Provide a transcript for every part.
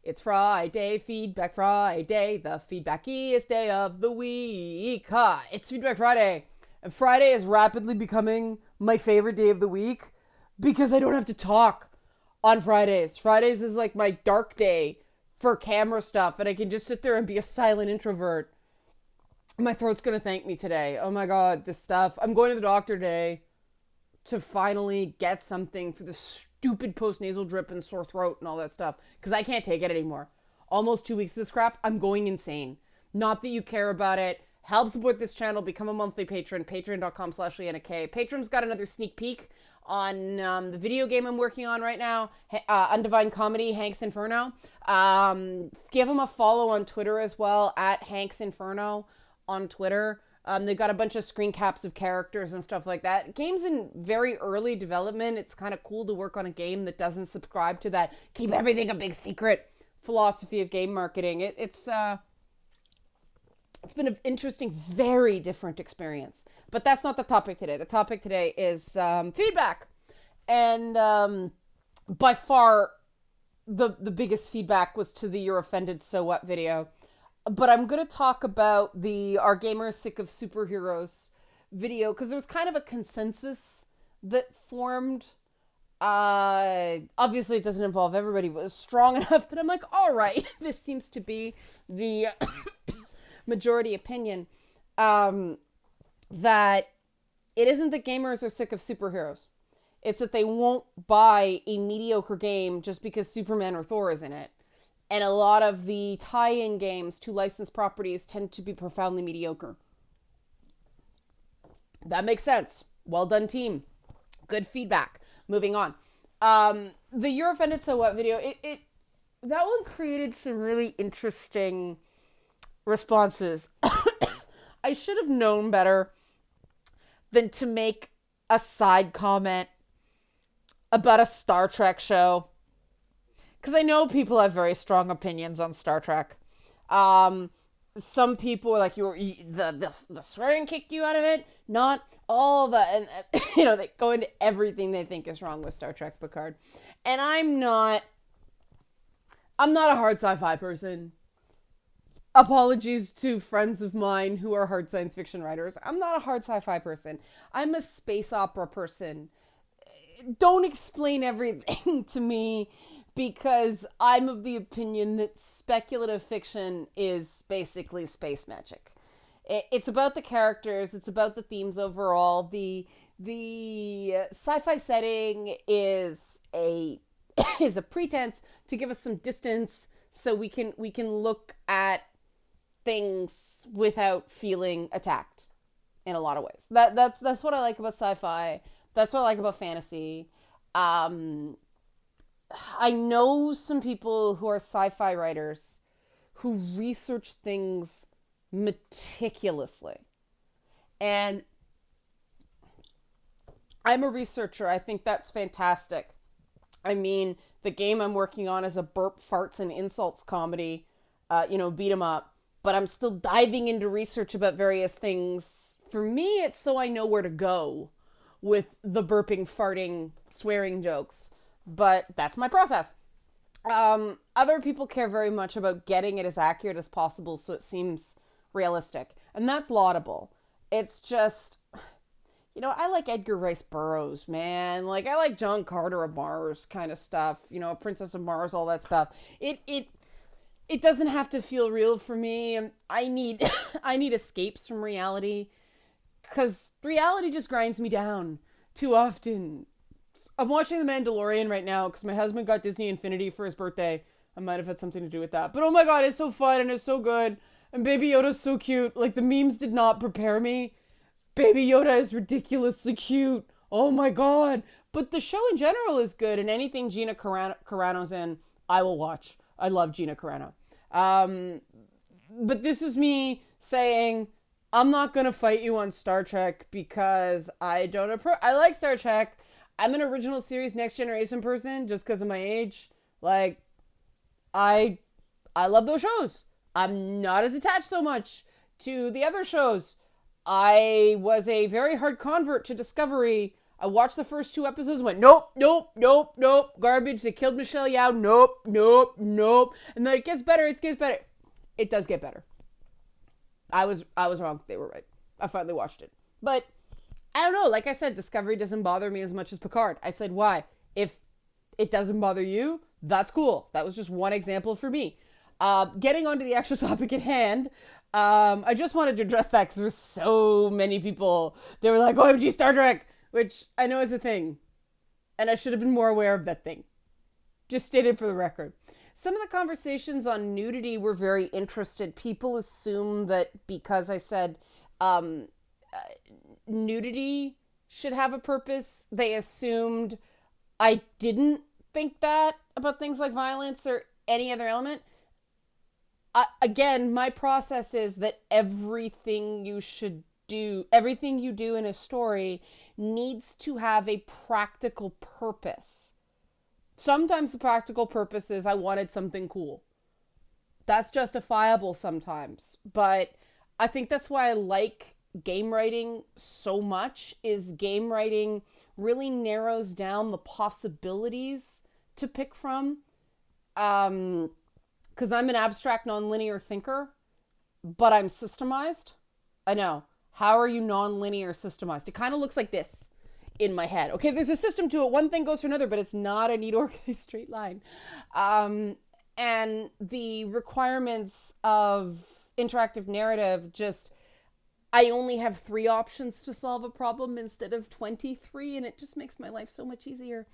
It's Friday, Feedback Friday, the feedbackiest day of the week. Ha! It's Feedback Friday. And Friday is rapidly becoming my favorite day of the week because I don't have to talk on Fridays. Fridays is like my dark day for camera stuff, and I can just sit there and be a silent introvert. My throat's gonna thank me today. Oh my god, this stuff. I'm going to the doctor today to finally get something for the stupid post-nasal drip and sore throat and all that stuff, because I can't take it anymore. Almost 2 weeks of this crap. I'm going insane. Not that you care about it. Help support this channel. Become a monthly patron. Patreon.com/LeannaK. Patron's got another sneak peek on the video game I'm working on right now. Undivine Comedy, Hank's Inferno. Give him a follow on Twitter as well, at Hank's Inferno on Twitter. They've got a bunch of screen caps of characters and stuff like that. Game's in very early development. It's kind of cool to work on a game that doesn't subscribe to that keep everything a big secret philosophy of game marketing. It's been an interesting, very different experience. But that's not the topic today. The topic today is feedback. And by far, the biggest feedback was to the You're Offended, So What video. But I'm going to talk about the Our Gamers Sick of Superheroes video, because there was kind of a consensus that formed. Obviously, it doesn't involve everybody, but it was strong enough that I'm like, all right, this seems to be the majority opinion, that it isn't that gamers are sick of superheroes. It's that they won't buy a mediocre game just because Superman or Thor is in it. And a lot of the tie-in games to licensed properties tend to be profoundly mediocre. That makes sense. Well done, team. Good feedback. Moving on. The You're Offended, So What video, that one created some really interesting responses. I should have known better than to make a side comment about a Star Trek show, because I know people have very strong opinions on Star Trek. Some people are like, the swearing kicked you out of it. Not all the, and they go into everything they think is wrong with Star Trek Picard. And I'm not a hard sci-fi person. Apologies to friends of mine who are hard science fiction writers. I'm not a hard sci-fi person. I'm a space opera person. Don't explain everything to me, because I'm of the opinion that speculative fiction is basically space magic. It's about the characters. It's about the themes overall. The sci-fi setting is a pretense to give us some distance so we can look at things without feeling attacked in a lot of ways. That's what I like about sci-fi. That's what I like about fantasy. I know some people who are sci-fi writers who research things meticulously. And I'm a researcher. I think that's fantastic. I mean, the game I'm working on is a burp, farts, and insults comedy, beat 'em up. But I'm still diving into research about various things. For me, it's so I know where to go with the burping, farting, swearing jokes. But that's my process. Other people care very much about getting it as accurate as possible so it seems realistic. And that's laudable. It's just, I like Edgar Rice Burroughs, man. Like, I like John Carter of Mars kind of stuff. Princess of Mars, all that stuff. It doesn't have to feel real for me. I need escapes from reality, because reality just grinds me down too often. I'm watching The Mandalorian right now because my husband got Disney Infinity for his birthday. I might have had something to do with that. But oh my god, it's so fun and it's so good. And Baby Yoda's so cute. Like, the memes did not prepare me. Baby Yoda is ridiculously cute. Oh my god. But the show in general is good, and anything Gina Carano's in, I will watch. I love Gina Carano. But this is me saying, I'm not going to fight you on Star Trek because I don't I like Star Trek. I'm an original series Next Generation person just because of my age. Like, I love those shows. I'm not as attached so much to the other shows. I was a very hard convert to Discovery I watched the first 2 episodes and went, nope, nope, nope, nope, garbage. They killed Michelle Yeoh. Nope, nope, nope. And then it gets better. It gets better. It does get better. I was wrong. They were right. I finally watched it. But I don't know. Like I said, Discovery doesn't bother me as much as Picard. I said, why? If it doesn't bother you, that's cool. That was just one example for me. Getting on to the actual topic at hand, I just wanted to address that because there were so many people. They were like, OMG Star Trek, which I know is a thing. And I should have been more aware of that thing. Just stated for the record. Some of the conversations on nudity were very interested. People assume that because I said nudity should have a purpose, they assumed I didn't think that about things like violence or any other element. Again, my process is that everything you do in a story needs to have a practical purpose. Sometimes the practical purpose is I wanted something cool. That's justifiable sometimes. But I think that's why I like game writing so much, is game writing really narrows down the possibilities to pick from. Because I'm an abstract nonlinear thinker, but I'm systemized. I know. How are you nonlinear systemized? It kind of looks like this in my head. Okay, there's a system to it. One thing goes to another, but it's not a neat organized straight line. And the requirements of interactive narrative just, I only have 3 options to solve a problem instead of 23, and it just makes my life so much easier.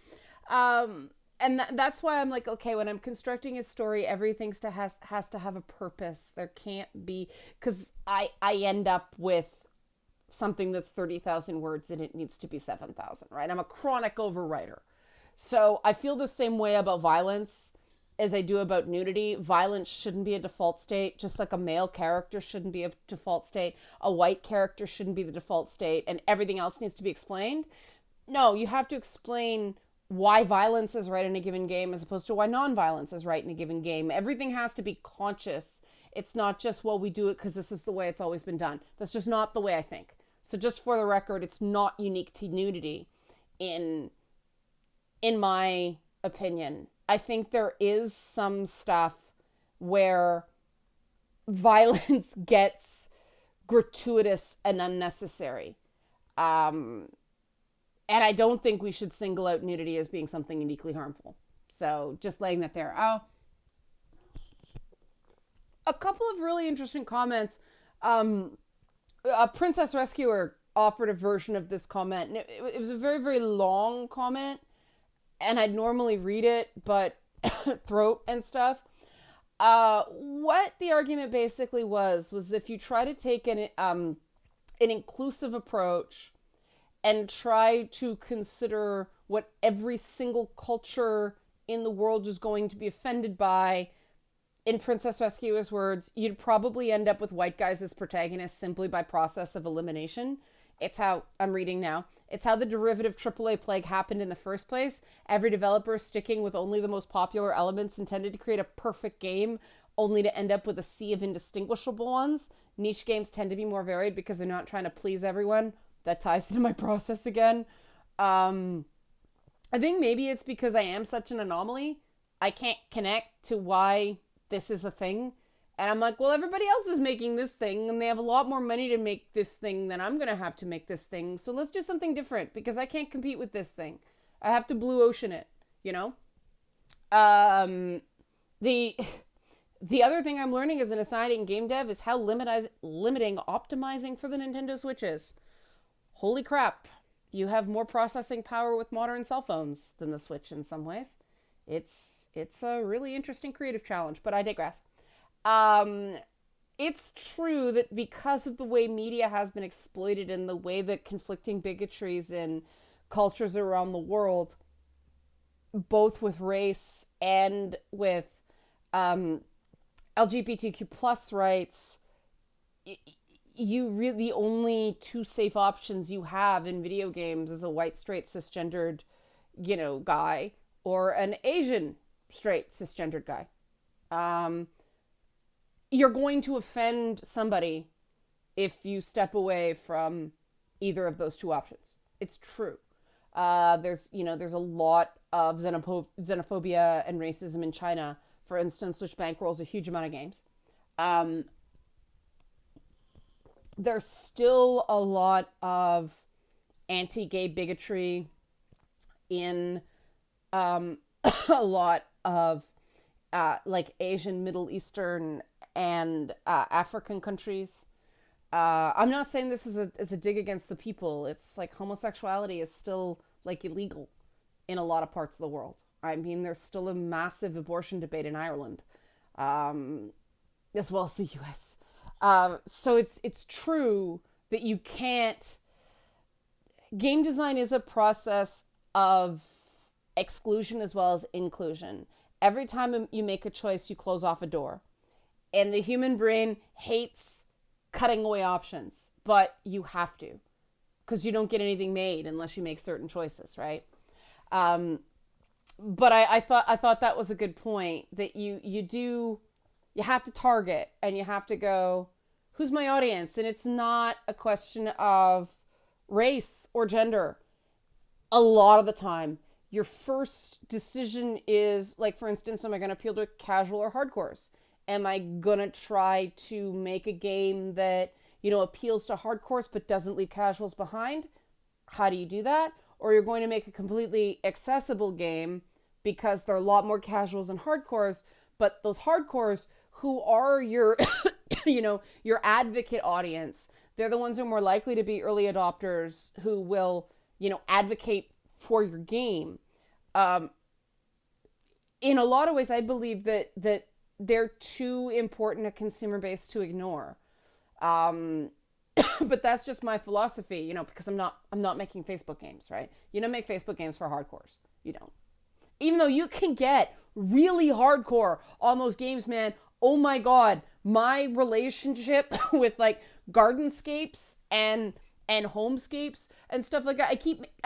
And that's why I'm like, okay, when I'm constructing a story, everything has to have a purpose. There can't be, because I end up with something that's 30,000 words and it needs to be 7,000, right? I'm a chronic overwriter. So I feel the same way about violence as I do about nudity. Violence shouldn't be a default state, just like a male character shouldn't be a default state. A white character shouldn't be the default state, and everything else needs to be explained. No, you have to explain why violence is right in a given game as opposed to why non-violence is right in a given game. Everything has to be conscious. It's not just, well, we do it because this is the way it's always been done. That's just not the way I think. So just for the record, it's not unique to nudity in my opinion. I think there is some stuff where violence gets gratuitous and unnecessary. And I don't think we should single out nudity as being something uniquely harmful. So just laying that there. A couple of really interesting comments. A Princess Rescuer offered a version of this comment. And it was a very, very long comment. And I'd normally read it, but throat and stuff. What the argument basically was that if you try to take an inclusive approach and try to consider what every single culture in the world is going to be offended by, in Princess Rescuer's words, you'd probably end up with white guys as protagonists simply by process of elimination. It's how I'm reading now. It's how the derivative AAA plague happened in the first place. Every developer sticking with only the most popular elements intended to create a perfect game, only to end up with a sea of indistinguishable ones. Niche games tend to be more varied because they're not trying to please everyone. That ties into my process again. I think maybe it's because I am such an anomaly. I can't connect to why this is a thing. And I'm like, well, everybody else is making this thing and they have a lot more money to make this thing than I'm going to have to make this thing. So let's do something different because I can't compete with this thing. I have to blue ocean it, you know? The other thing I'm learning as an aside in game dev is how limiting optimizing for the Nintendo Switch is. Holy crap. You have more processing power with modern cell phones than the Switch in some ways. It's a really interesting creative challenge, but I digress. It's true that because of the way media has been exploited and the way that conflicting bigotries in cultures around the world, both with race and with LGBTQ plus rights, the only 2 safe options you have in video games is a white, straight, cisgendered, guy, or an Asian, straight, cisgendered guy. You're going to offend somebody if you step away from either of those 2 options. It's true. There's a lot of xenophobia and racism in China, for instance, which bankrolls a huge amount of games. Um, there's still a lot of anti-gay bigotry in a lot of like Asian, Middle Eastern, and African countries. I'm not saying this is a dig against the people. It's like homosexuality is still like illegal in a lot of parts of the world. I mean, there's still a massive abortion debate in Ireland, um, as well as the U.S. So it's true that you can't. Game design is a process of exclusion as well as inclusion. Every time you make a choice, you close off a door. And the human brain hates cutting away options, but you have to, because you don't get anything made unless you make certain choices, right? But I thought that was a good point, that you have to target, and you have to go, who's my audience? And it's not a question of race or gender. A lot of the time, your first decision is, like, for instance, am I going to appeal to casual or hardcores? Am I going to try to make a game that, appeals to hardcores but doesn't leave casuals behind? How do you do that? Or you're going to make a completely accessible game because there are a lot more casuals and hardcores, but those hardcores who are your, your advocate audience, they're the ones who are more likely to be early adopters who will, advocate for your game. In a lot of ways, I believe that they're too important a consumer base to ignore. But that's just my philosophy, because I'm not making Facebook games, right? You don't make Facebook games for hardcores. You don't. Even though you can get really hardcore on those games, man. Oh my God, my relationship with like gardenscapes and homescapes and stuff like that. I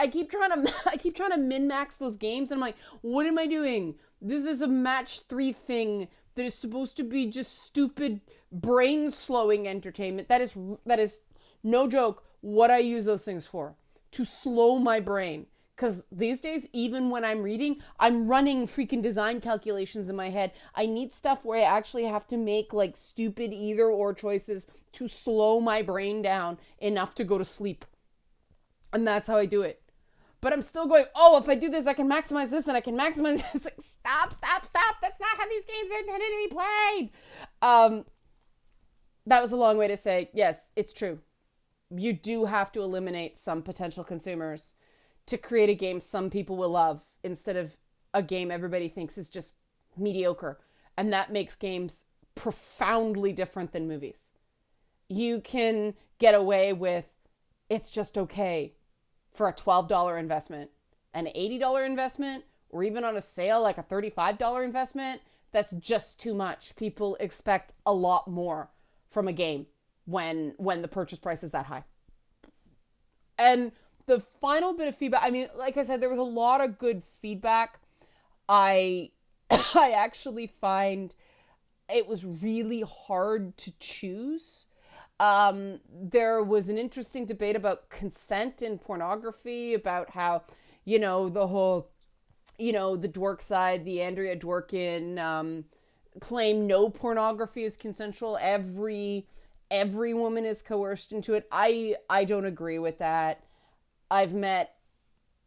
keep trying to min max those games, and I'm like, what am I doing? This is a match 3 thing that is supposed to be just stupid brain slowing entertainment. That is no joke what I use those things for, to slow my brain. Because these days, even when I'm reading, I'm running freaking design calculations in my head. I need stuff where I actually have to make like stupid either or choices to slow my brain down enough to go to sleep. And that's how I do it. But I'm still going, oh, if I do this, I can maximize this and I can maximize this. It's like, stop. That's not how these games are intended to be played. That was a long way to say, yes, it's true. You do have to eliminate some potential consumers to create a game some people will love, instead of a game everybody thinks is just mediocre. And that makes games profoundly different than movies. You can get away with, it's just okay for a $12 investment, an $80 investment, or even on a sale, like a $35 investment. That's just too much. People expect a lot more from a game when the purchase price is that high. And the final bit of feedback, I mean, like I said, there was a lot of good feedback. I actually find it was really hard to choose. There was an interesting debate about consent in pornography, about how, the whole, the Dwork side, the Andrea Dworkin claim no pornography is consensual. Every woman is coerced into it. I don't agree with that. I've met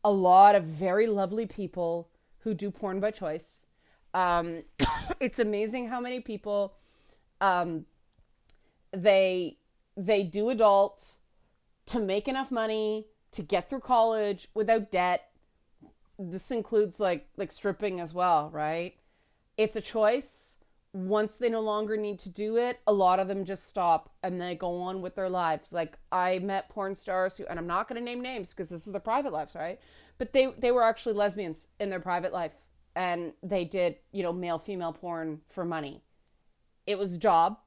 a lot of very lovely people who do porn by choice. It's amazing how many people they do adult to make enough money to get through college without debt. This includes like stripping as well, right? It's a choice. Once they no longer need to do it, a lot of them just stop and they go on with their lives. Like, I met porn stars who, and I'm not going to name names because this is their private lives, right? But they were actually lesbians in their private life, and they did, male-female porn for money. It was a job.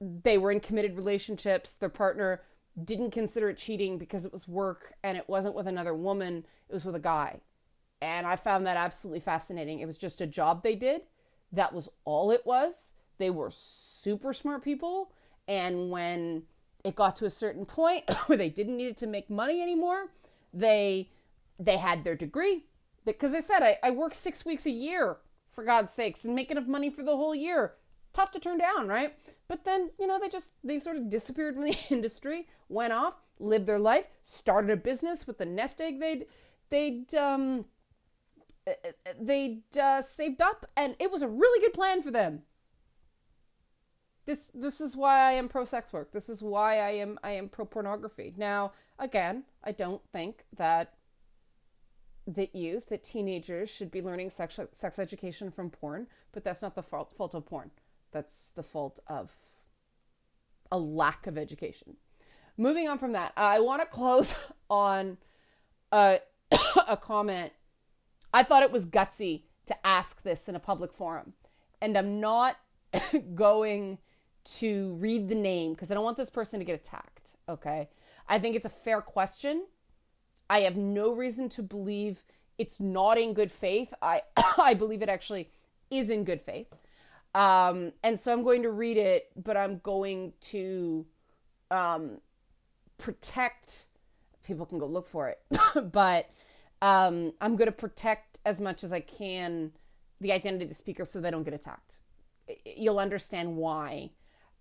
They were in committed relationships. Their partner didn't consider it cheating because it was work, and it wasn't with another woman. It was with a guy. And I found that absolutely fascinating. It was just a job they did. That was all it was. They were super smart people. And when it got to a certain point where they didn't need it to make money anymore, they They had their degree. Because I said, I work 6 weeks a year, for God's sakes, and make enough money for the whole year. Tough to turn down, right? But then, they sort of disappeared from the industry, went off, lived their life, started a business with the nest egg they'd saved up, and it was a really good plan for them. This is why I am pro sex work. This is why I am pro pornography. Now, again, I don't think that teenagers should be learning sex education from porn, but that's not the fault of porn. That's the fault of a lack of education. Moving on from that, I want to close on a comment. I thought it was gutsy to ask this in a public forum, and I'm not going to read the name because I don't want this person to get attacked, okay? I think it's a fair question. I have no reason to believe it's not in good faith. I believe it actually is in good faith. And so I'm going to read it, but I'm going to protect, people can go look for it, but I'm going to protect as much as I can the identity of the speaker so they don't get attacked. You'll understand why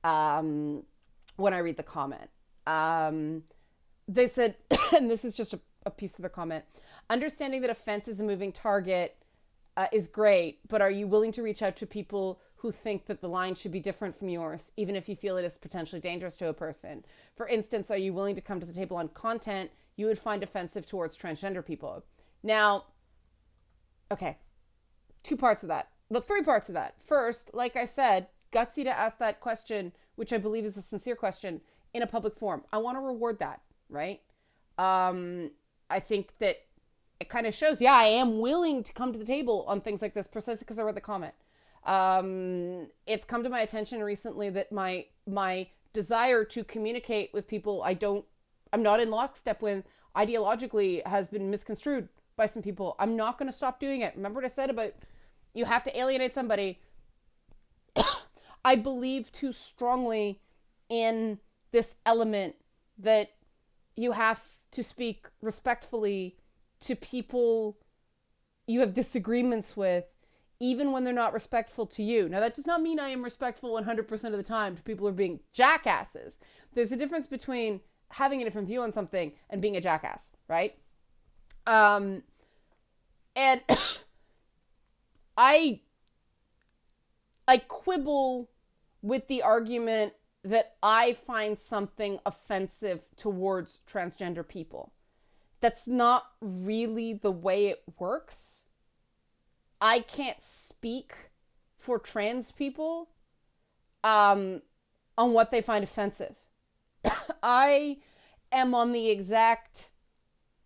when I read the comment. They said, and this is just a piece of the comment, understanding that offense is a moving target is great, but are you willing to reach out to people who think that the line should be different from yours, even if you feel it is potentially dangerous to a person? For instance, are you willing to come to the table on content you would find offensive towards transgender people? Now, okay, 2 parts of that. Well, 3 parts of that. First, like I said, gutsy to ask that question, which I believe is a sincere question, in a public forum. I want to reward that, right? I think that it kind of shows, yeah, I am willing to come to the table on things like this precisely because I read the comment. It's come to my attention recently that my desire to communicate with people I'm not in lockstep with ideologically has been misconstrued by some people. I'm not going to stop doing it. Remember what I said about you have to alienate somebody? I believe too strongly in this element that you have to speak respectfully to people you have disagreements with, even when they're not respectful to you. Now, that does not mean I am respectful 100% of the time to people who are being jackasses. There's a difference between having a different view on something and being a jackass, right? And I quibble with the argument that I find something offensive towards transgender people. That's not really the way it works. I can't speak for trans people on what they find offensive. I am on the exact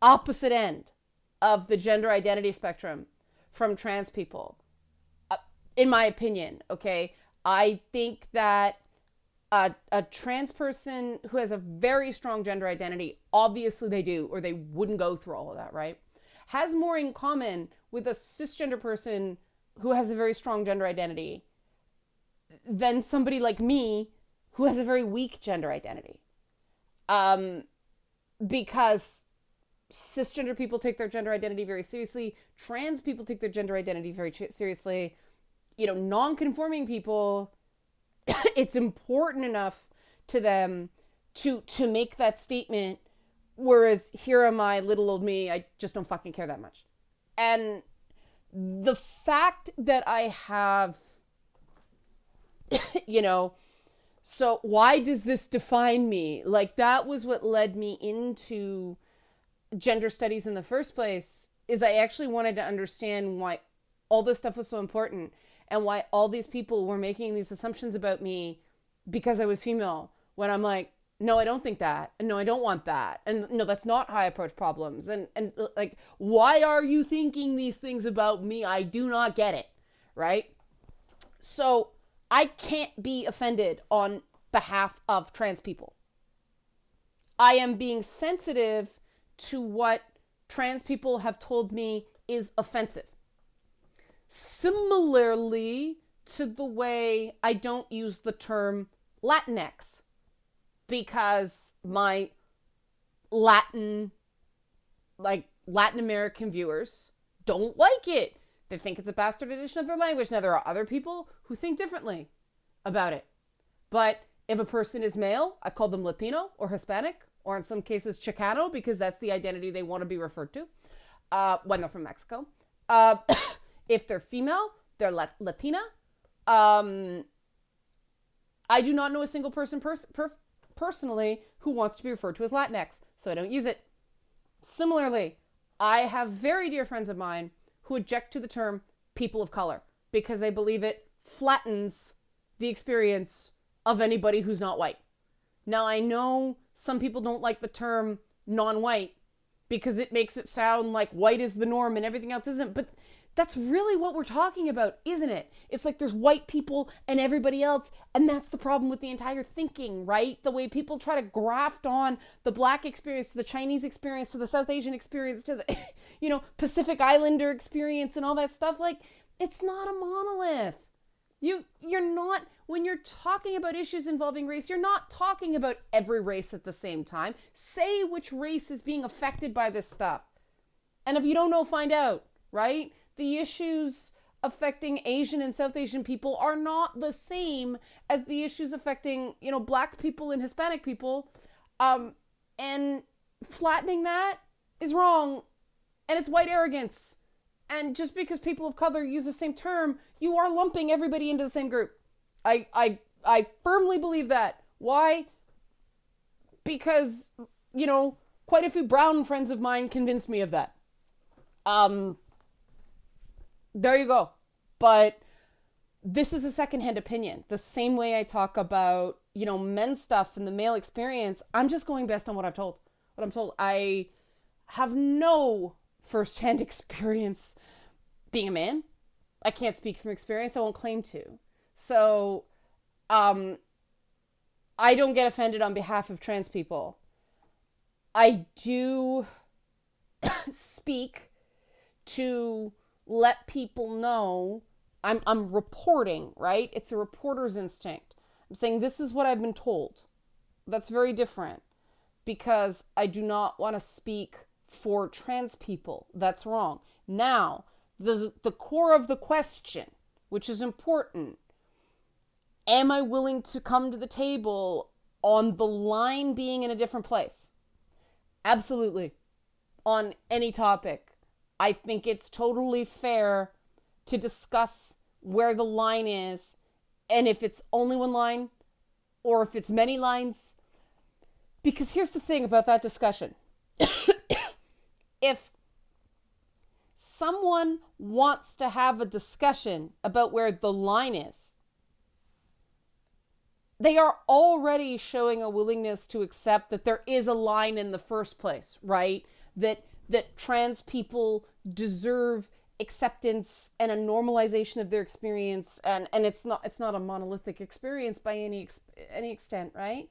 opposite end of the gender identity spectrum from trans people, in my opinion, okay? I think that a trans person who has a very strong gender identity, obviously they do, or they wouldn't go through all of that, right? Has more in common with a cisgender person who has a very strong gender identity than somebody like me who has a very weak gender identity. Because cisgender people take their gender identity very seriously. Trans people take their gender identity very seriously. Non-conforming people, it's important enough to them to make that statement, whereas here am I, little old me, I just don't fucking care that much. And the fact that I have, so why does this define me? Like, that was what led me into gender studies in the first place, is I actually wanted to understand why all this stuff was so important and why all these people were making these assumptions about me because I was female, when I'm like, no, I don't think that. And no, I don't want that. And no, that's not how I approach problems. And like, why are you thinking these things about me? I do not get it. Right? So I can't be offended on behalf of trans people. I am being sensitive to what trans people have told me is offensive. Similarly to the way I don't use the term Latinx, because my Latin, Latin American viewers don't like it. They think it's a bastard edition of their language. Now, there are other people who think differently about it. But if a person is male, I call them Latino or Hispanic, or in some cases Chicano, because that's the identity they want to be referred to when they're from Mexico. If they're female, they're Latina. I do not know a single person personally who wants to be referred to as Latinx, so I don't use it. Similarly, I have very dear friends of mine who object to the term people of color because they believe it flattens the experience of anybody who's not white. Now, I know some people don't like the term non-white because it makes it sound like white is the norm and everything else isn't, but that's really what we're talking about, isn't it? It's like there's white people and everybody else, and that's the problem with the entire thinking, right? The way people try to graft on the Black experience to the Chinese experience to the South Asian experience to the, Pacific Islander experience and all that stuff. Like, it's not a monolith. You're not, when you're talking about issues involving race, you're not talking about every race at the same time. Say which race is being affected by this stuff. And if you don't know, find out, right? The issues affecting Asian and South Asian people are not the same as the issues affecting, Black people and Hispanic people. And flattening that is wrong. And it's white arrogance. And just because people of color use the same term, you are lumping everybody into the same group. I firmly believe that. Why? Because, quite a few brown friends of mine convinced me of that. There you go. But this is a secondhand opinion. The same way I talk about, men's stuff and the male experience, I'm just going based on what I'm told. I have no firsthand experience being a man. I can't speak from experience. I won't claim to. So, I don't get offended on behalf of trans people. I do speak to let people know I'm reporting, right? It's a reporter's instinct. I'm saying this is what I've been told. That's very different because I do not want to speak for trans people. That's wrong. Now, the core of the question, which is important, am I willing to come to the table on the line being in a different place? Absolutely. On any topic. I think it's totally fair to discuss where the line is and if it's only one line or if it's many lines. Because here's the thing about that discussion. If someone wants to have a discussion about where the line is, they are already showing a willingness to accept that there is a line in the first place, right? That trans people deserve acceptance and a normalization of their experience, and it's not a monolithic experience by any extent, right?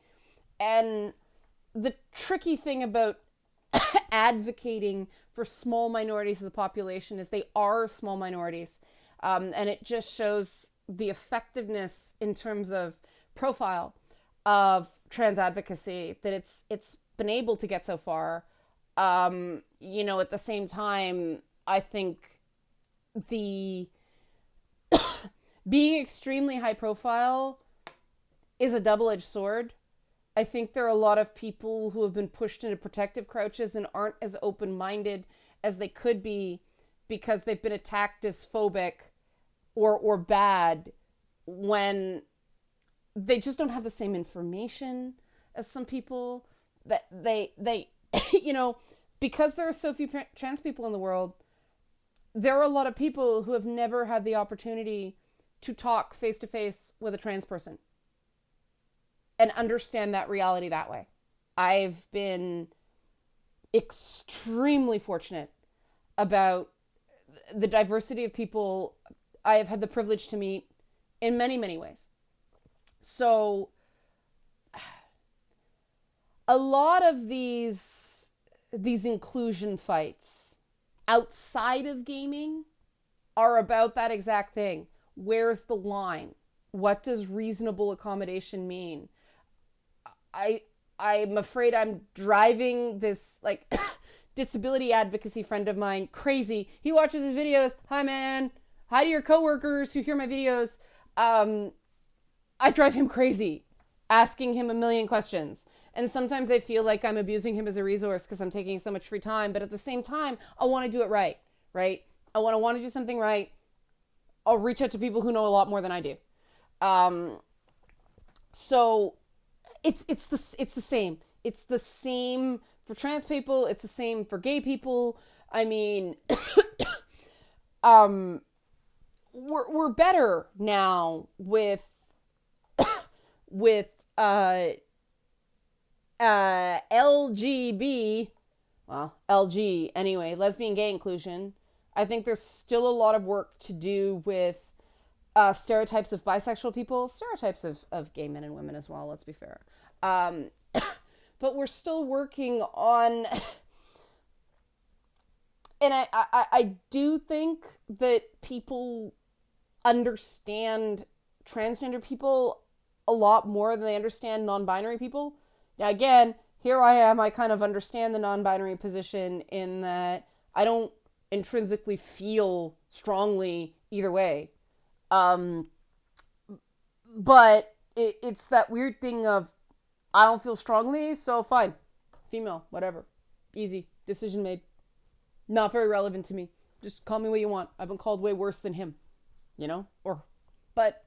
And the tricky thing about advocating for small minorities of the population is they are small minorities, and it just shows the effectiveness in terms of profile of trans advocacy that it's been able to get so far. At the same time, I think the being extremely high profile is a double-edged sword. I think there are a lot of people who have been pushed into protective crouches and aren't as open-minded as they could be because they've been attacked as phobic or bad when they just don't have the same information as some people. That they because there are so few trans people in the world, there are a lot of people who have never had the opportunity to talk face-to-face with a trans person and understand that reality that way. I've been extremely fortunate about the diversity of people I have had the privilege to meet in many, many ways. So a lot of these inclusion fights outside of gaming are about that exact thing. Where's the line? What does reasonable accommodation mean? I'm afraid I'm driving this disability advocacy friend of mine, crazy. He watches his videos. Hi, man. Hi to your coworkers who hear my videos. I drive him crazy asking him a million questions. And sometimes I feel like I'm abusing him as a resource because I'm taking so much free time. But at the same time, I want to do it right, right? I want to do something right. I'll reach out to people who know a lot more than I do. So it's the same. It's the same for trans people. It's the same for gay people. I mean, we're better now with LG anyway, lesbian gay inclusion. I think there's still a lot of work to do with stereotypes of bisexual people, stereotypes of gay men and women as well, let's be fair. But we're still working on, and I do think that people understand transgender people a lot more than they understand non-binary people. Now, again, here I am, I kind of understand the non-binary position in that I don't intrinsically feel strongly either way. But it's that weird thing of, I don't feel strongly, so fine. Female, whatever. Easy. Decision made. Not very relevant to me. Just call me what you want. I've been called way worse than him. You know? But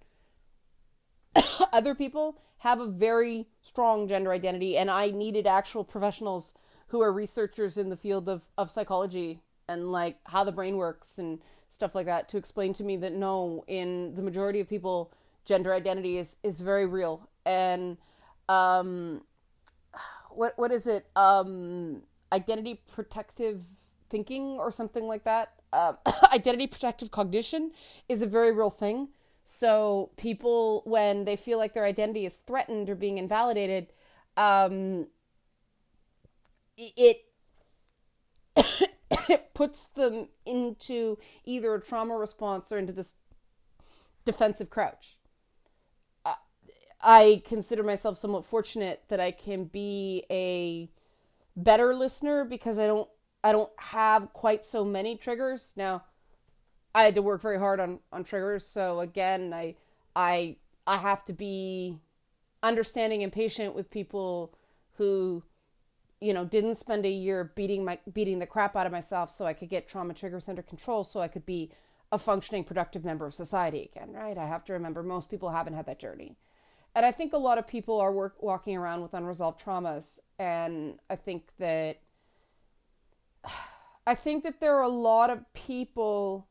other people have a very strong gender identity, and I needed actual professionals who are researchers in the field of psychology and like how the brain works and stuff like that to explain to me that no, in the majority of people, gender identity is very real. And what is it? Identity protective thinking or something like that. Identity protective cognition is a very real thing. So people, when they feel like their identity is threatened or being invalidated, it it puts them into either a trauma response or into this defensive crouch. I consider myself somewhat fortunate that I can be a better listener because I don't have quite so many triggers. Now, I had to work very hard on triggers, so again, I have to be understanding and patient with people who, you know, didn't spend a year beating the crap out of myself so I could get trauma triggers under control so I could be a functioning, productive member of society again, right? I have to remember most people haven't had that journey. And I think a lot of people are walking around with unresolved traumas, and I think that there are a lot of people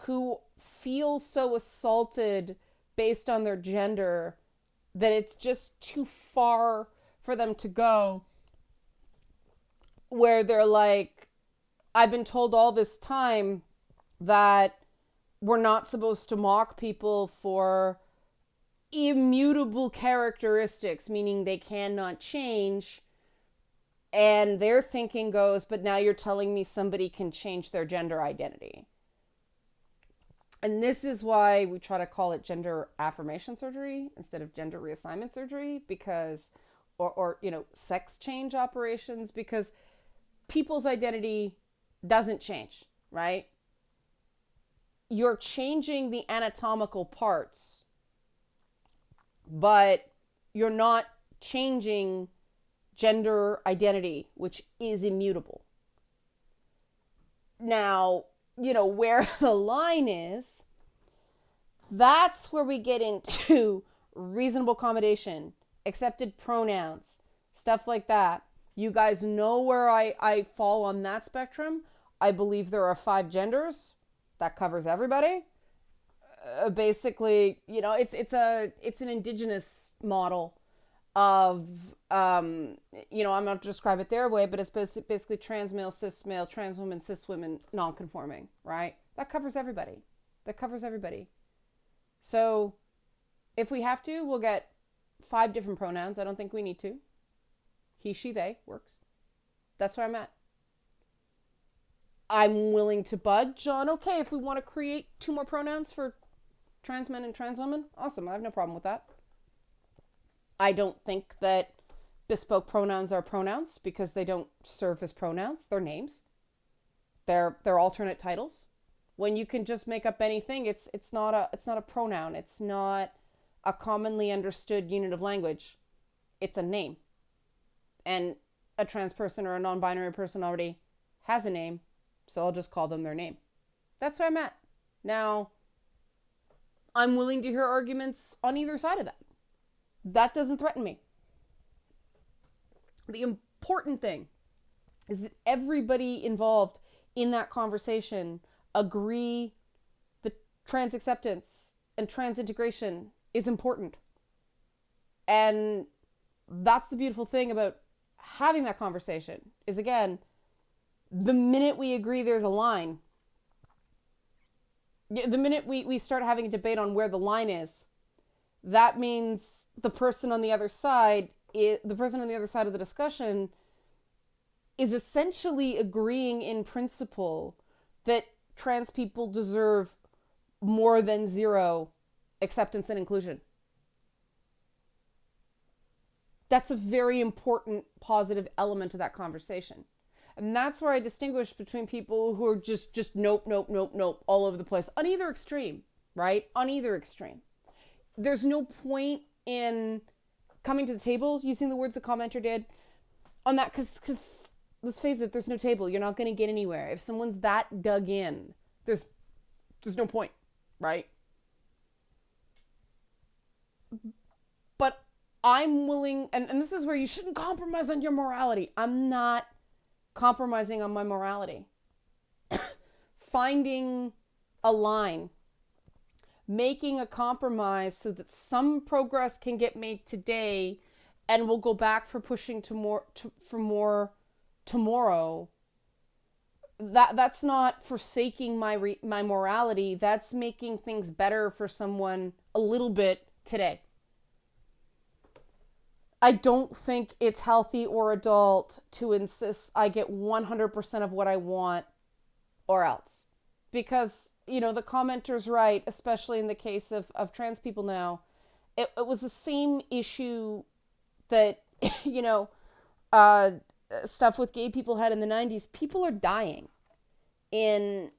who feel so assaulted based on their gender that it's just too far for them to go, where they're like, I've been told all this time that we're not supposed to mock people for immutable characteristics, meaning they cannot change. And their thinking goes, but now you're telling me somebody can change their gender identity. And this is why we try to call it gender affirmation surgery instead of gender reassignment surgery, because, or you know, sex change operations, because people's identity doesn't change, right? You're changing the anatomical parts, but you're not changing gender identity, which is immutable. Now, you know, where the line is, that's where we get into reasonable accommodation, accepted pronouns, stuff like that. You guys know where I fall on that spectrum. I believe there are 5 genders. That covers everybody. Basically, you know, it's an indigenous model of, you know, I'm not to describe it their way, but it's basically trans male, cis male, trans women, cis women, non-conforming, right? That covers everybody. So if we have to, we'll get 5 different pronouns. I don't think we need to. He, she, they works. That's where I'm at. I'm willing to budge on, okay, if we want to create 2 more pronouns for trans men and trans women, awesome. I have no problem with that. I don't think that bespoke pronouns are pronouns because they don't serve as pronouns. They're names. They're alternate titles. When you can just make up anything, it's not a pronoun. It's not a commonly understood unit of language. It's a name. And a trans person or a non-binary person already has a name, so I'll just call them their name. That's where I'm at. Now, I'm willing to hear arguments on either side of that. That doesn't threaten me. The important thing is that everybody involved in that conversation agree that trans acceptance and trans integration is important. And that's the beautiful thing about having that conversation is, again, the minute we agree there's a line, the minute we start having a debate on where the line is, that means the person on the other side of the discussion is essentially agreeing in principle that trans people deserve more than zero acceptance and inclusion. That's a very important positive element of that conversation. And that's where I distinguish between people who are just nope, all over the place on either extreme, right? On either extreme. There's no point in coming to the table using the words the commenter did on that because let's face it, there's no table. You're not going to get anywhere. If someone's that dug in, there's no point, right? But I'm willing, and this is where you shouldn't compromise on your morality. I'm not compromising on my morality. Finding a line, making a compromise so that some progress can get made today and we'll go back for pushing for more tomorrow. That's not forsaking my morality. That's making things better for someone a little bit today. I don't think it's healthy or adult to insist I get 100% of what I want or else. Because, the commenter's right, especially in the case of trans people now. It was the same issue that, stuff with gay people had in the 90s. People are dying. In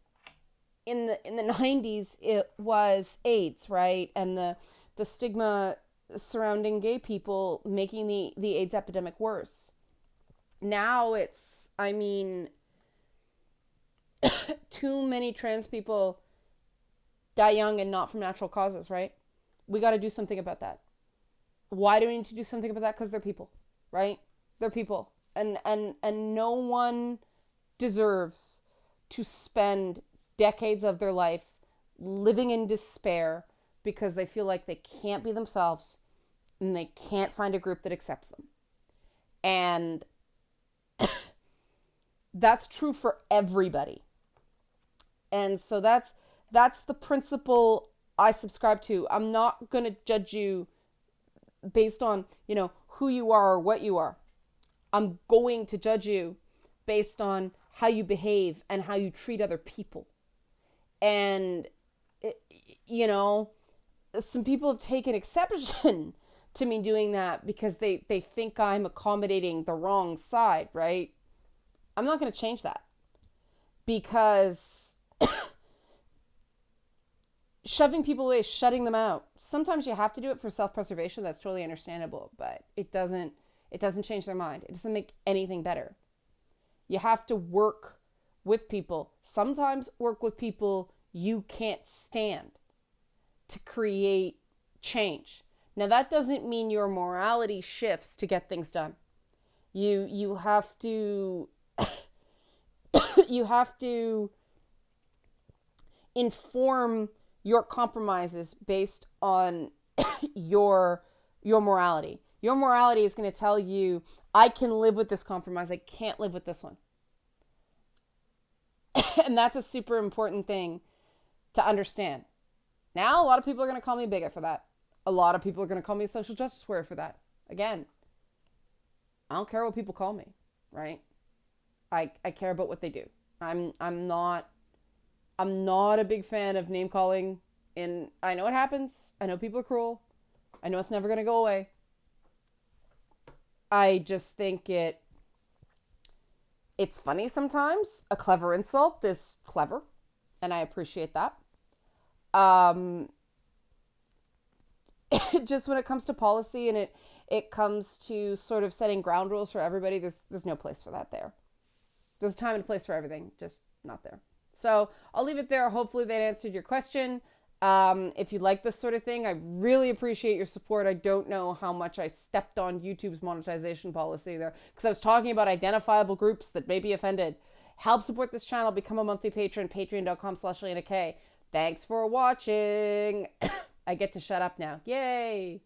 the 90s, it was AIDS, right? And the stigma surrounding gay people making the AIDS epidemic worse. Now it's, too many trans people die young and not from natural causes, right? We got to do something about that. Why do we need to do something about that? Because they're people, right? They're people. And no one deserves to spend decades of their life living in despair because they feel like they can't be themselves and they can't find a group that accepts them. And that's true for everybody. And so that's the principle I subscribe to. I'm not going to judge you based on, who you are or what you are. I'm going to judge you based on how you behave and how you treat other people. And, some people have taken exception to me doing that because they think I'm accommodating the wrong side, right? I'm not going to change that because shoving people away, shutting them out. Sometimes you have to do it for self-preservation. That's totally understandable, but it doesn't change their mind. It doesn't make anything better. You have to work with people. Sometimes work with people you can't stand to create change. Now that doesn't mean your morality shifts to get things done. You have to you have to inform your compromises based on your morality. Your morality is going to tell you, I can live with this compromise. I can't live with this one. And that's a super important thing to understand. Now, a lot of people are going to call me a bigot for that. A lot of people are going to call me a social justice warrior for that. Again, I don't care what people call me, right? I care about what they do. I'm not a big fan of name calling. And I know it happens. I know people are cruel. I know it's never going to go away. I just think it's funny sometimes. A clever insult is clever, and I appreciate that. Um, just when it comes to policy and it comes to sort of setting ground rules for everybody, there's no place for that there. There's a time and a place for everything, just not there. So I'll leave it there. Hopefully that answered your question. If you like this sort of thing, I really appreciate your support. I don't know how much I stepped on YouTube's monetization policy there because I was talking about identifiable groups that may be offended. Help support this channel. Become a monthly patron. Patreon.com/LenaK. Thanks for watching. I get to shut up now. Yay!